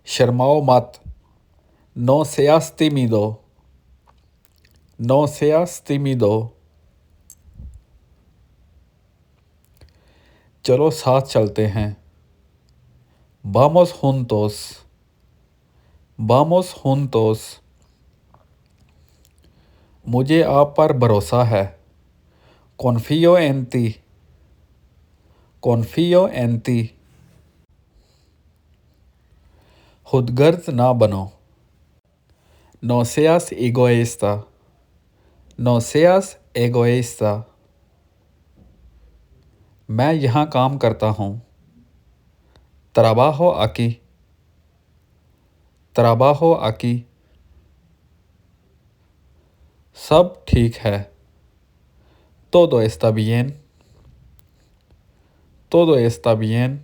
शर्माओ मत, no seas tímido, no seas tímido। चलो साथ चलते हैं, vamos juntos, vamos juntos। मुझे आप पर भरोसा है, confío en ti, confío en ti। खुदगर्ज ना बनो, no seas egoísta, no seas egoísta। मैं यहाँ काम करता हूँ, trabajo aquí, trabajo aquí। सब ठीक है, todo está bien, todo está bien।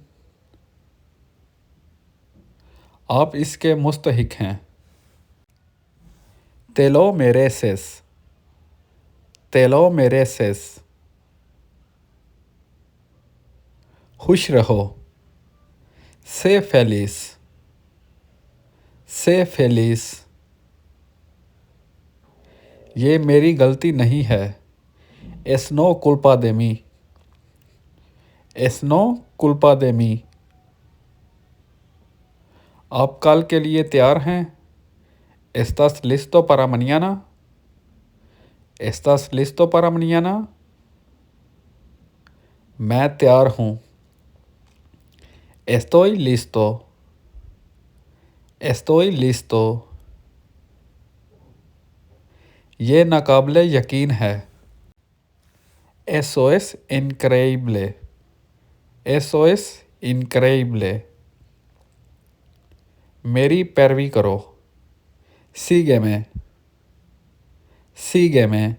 आप इसके मुस्तहिक हैं, te lo mereces, te lo mereces। खुश रहो, sé feliz, sé feliz। ये मेरी गलती नहीं है, es no culpa de mí, es no culpa de mí। आप कल के लिए तैयार हैं, estás listo para mañana, estás listo para mañana। मैं तैयार हूँ, estoy listo, estoy listo। ये नाकाबिले यकीन है, eso es increíble, eso es increíble। मेरी पैरवी करो, sígueme, sígueme।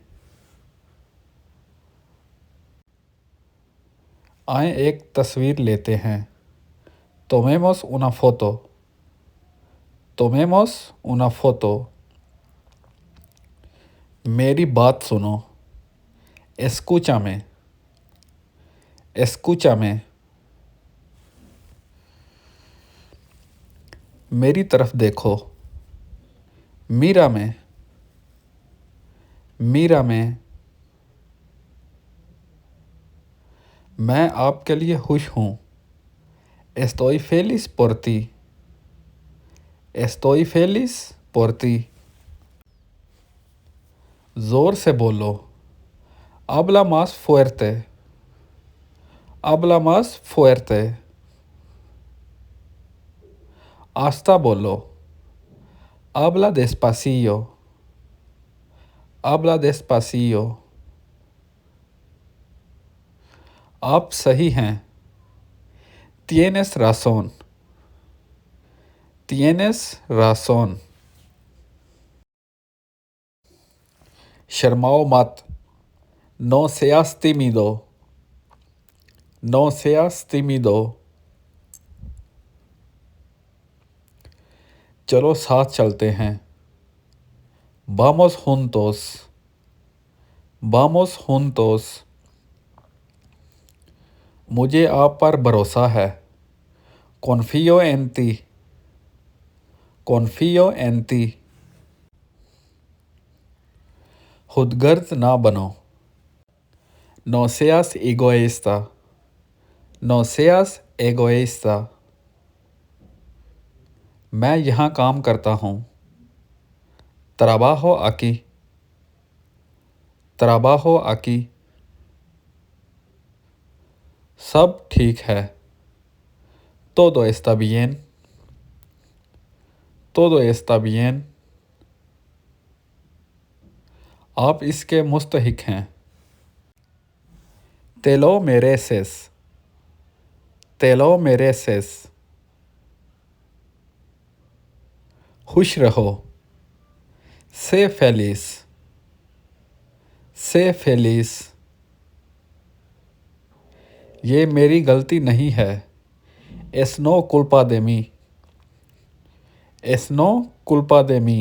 आए एक तस्वीर लेते हैं, tomemos una foto, tomemos una foto। मेरी बात सुनो, escúchame, escúchame। मेरी तरफ देखो, mírame, mírame। मैं आपके लिए खुश हूँ, estoy feliz por ti, estoy feliz por ti। ज़ोर से बोलो, habla más fuerte, habla más fuerte। आस्ता बोलो, habla despacillo, habla despacillo। आप सही हैं, tienes razón, tienes razón। शर्माओ मत, no seas tímido, no seas tímido। चलो साथ चलते हैं, vamos juntos, vamos juntos। मुझे आप पर भरोसा है, confío en ti, confío en ti। खुदगर्ज ना बनो, no seas egoísta, no seas egoísta। मैं यहाँ काम करता हूँ, trabajo aquí, trabajo aquí। सब ठीक है, todo está bien, todo está bien। आप इसके मुस्तहिक हैं, te lo mereces, te lo mereces। खुश रहो, sé feliz, sé feliz। ये मेरी गलती नहीं है, es no culpa de mí, es no culpa de mí।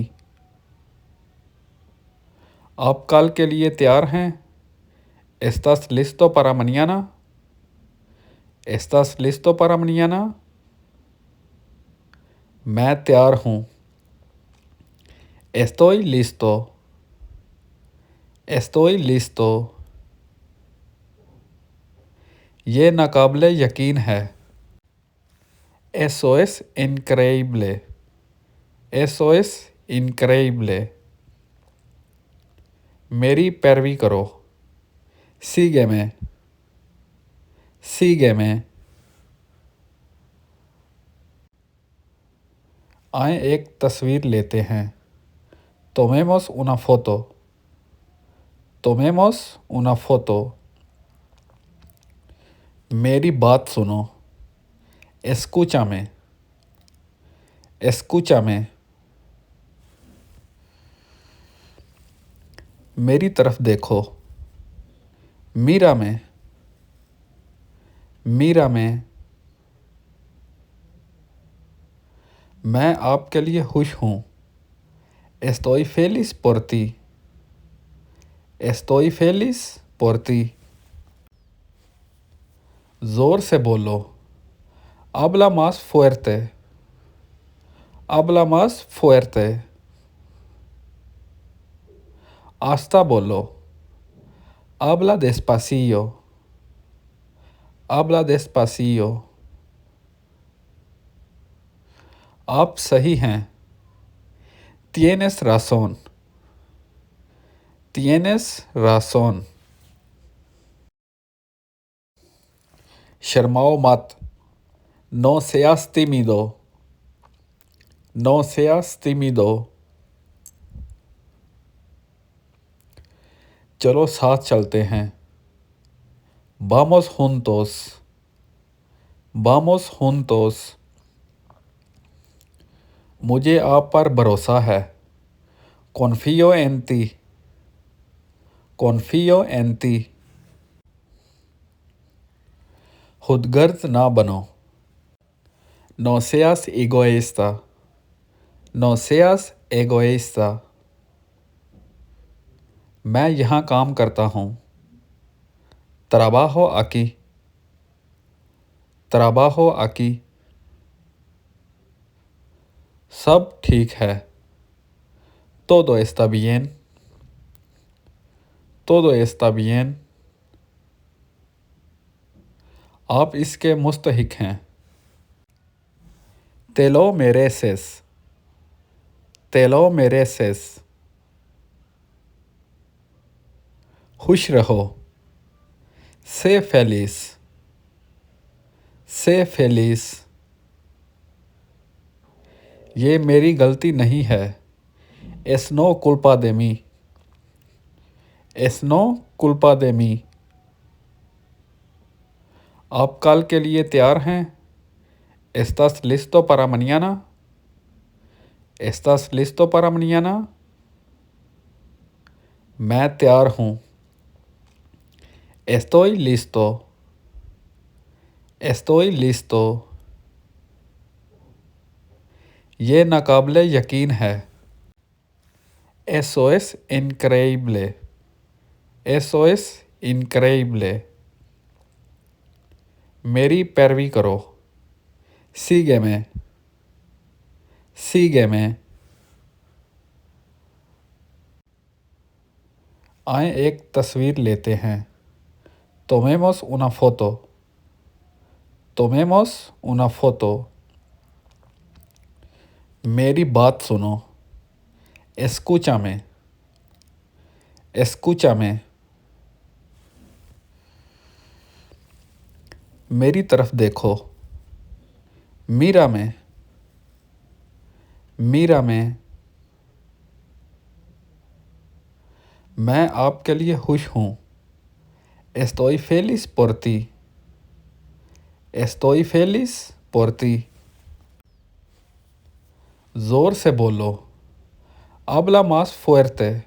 आप कल के लिए तैयार हैं, estás listo para mañana, estás listo para mañana। मैं तैयार हूँ। Estoy listo. Estoy listo. ये नाकाबिले यकीन है। Eso es increíble. Eso es increíble. मेरी पैरवी करो। Sígueme. Sígueme. आए एक तस्वीर लेते हैं। Tomemos una foto. Tomemos una foto. मेरी बात सुनो। Escúchame. Escúchame. मेरी तरफ देखो। Mírame. Mírame. मैं आपके लिए खुश हूँ। Estoy feliz por ti. Estoy feliz por ti. ज़ोर से बोलो। Habla más fuerte. Habla más fuerte. आस्ता बोलो। Habla despacio. Habla despacio. आप सही हैं। Tienes razón. Tienes razón. शर्माओ मत। No seas tímido. No seas tímido. चलो साथ चलते हैं। Vamos juntos. Vamos juntos. मुझे आप पर भरोसा है। Confío en ti. Confío en ti. खुदगर्ज ना बनो। No seas egoísta. No seas egoísta. मैं यहाँ काम करता हूँ। Trabajo aquí. Trabajo aquí. सब ठीक है। Todo está bien. Todo está bien. आप इसके मुस्तहिक हैं। Te lo mereces. Te lo mereces. खुश रहो। Sé feliz. Sé feliz. ये मेरी गलती नहीं है। Es no culpa de mí. Es no culpa de mí. आप कल के लिए तैयार हैं? ¿Estás listo para mañana? ¿Estás listo para mañana? मैं तैयार हूँ। Estoy listo. Estoy listo. ये नाकाबिले यकीन है। Eso es increíble. Eso es increíble. मेरी पैरवी करो। Sígueme. Sígueme. आए एक तस्वीर लेते हैं। Tomemos una foto. Tomemos una foto. मेरी बात सुनो। Escúchame. Escúchame. मेरी तरफ देखो। Mírame. Mírame. मैं आपके लिए खुश हूँ। Estoy feliz por ti. Estoy feliz por ti. ज़ोर से बोलो। Habla más fuerte.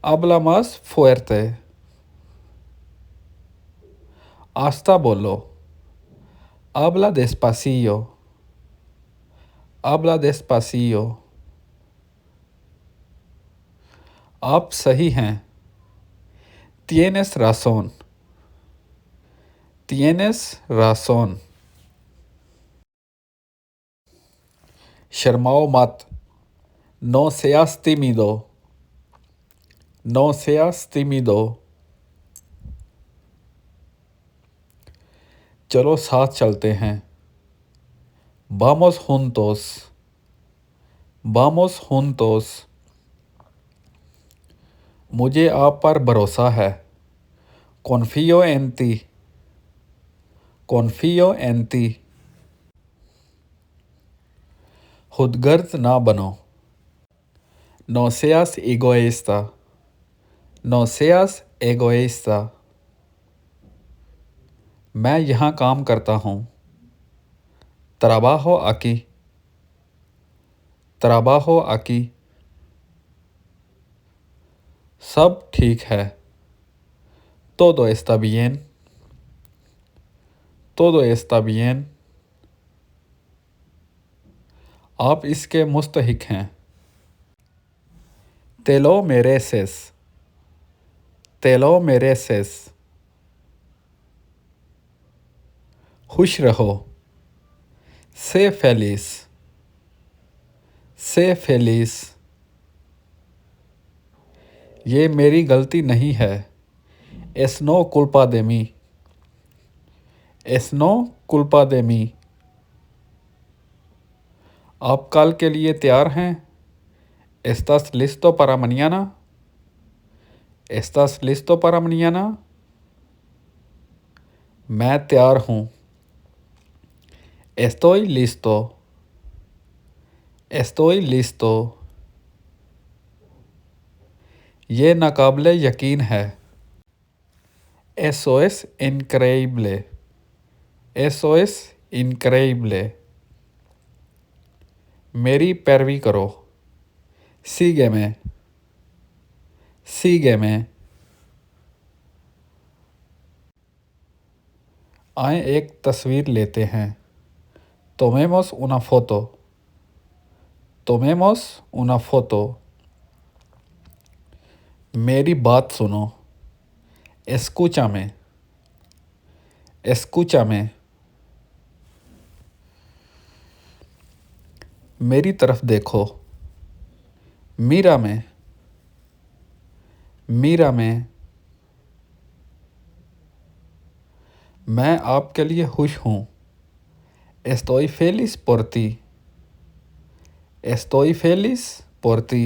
Habla más fuerte. आस्ता बोलो। Habla despacio. Habla despacio. आप सही हैं। Tienes razón. Tienes razón. शर्माओ मत, no seas tímido, no seas tímido। चलो साथ चलते हैं, vamos juntos, vamos juntos। मुझे आप पर भरोसा है, confío en ti, confío en ti। खुदगर्ज ना बनो, no seas egoísta, no seas egoísta। मैं यहाँ काम करता हूँ, trabajo aquí, trabajo aquí। सब ठीक है, todo está bien, todo está bien। आप इसके मुस्तहिक हैं, te lo mereces, te lo mereces। खुश रहो, sé feliz, sé feliz। ये मेरी गलती नहीं है, es no culpa de mí, es no culpa de mí। आप कल के लिए तैयार हैं, estás listo para mañana, estás listo para mañana। मैं तैयार हूँ, estoy listo, estoy listo। ये नाकाबिले यकीन है, eso es increíble, eso es increíble। मेरी पैरवी करो, sígueme, sígueme। आए एक तस्वीर लेते हैं, tomemos una foto, tomemos una foto। मेरी बात सुनो, escúchame, escúchame। मेरी तरफ देखो, mírame, mírame। मैं आपके लिए खुश हूँ, estoy feliz por ti, estoy feliz por ti।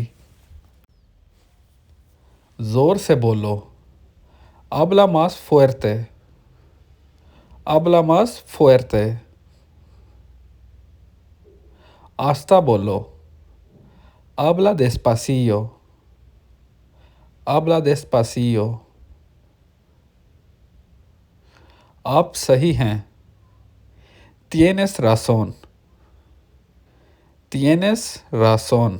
ज़ोर से बोलो, habla más fuerte, habla más fuerte। आस्ता बोलो, habla despacillo, habla despacillo। आप सही हैं, tienes razón, tienes razón।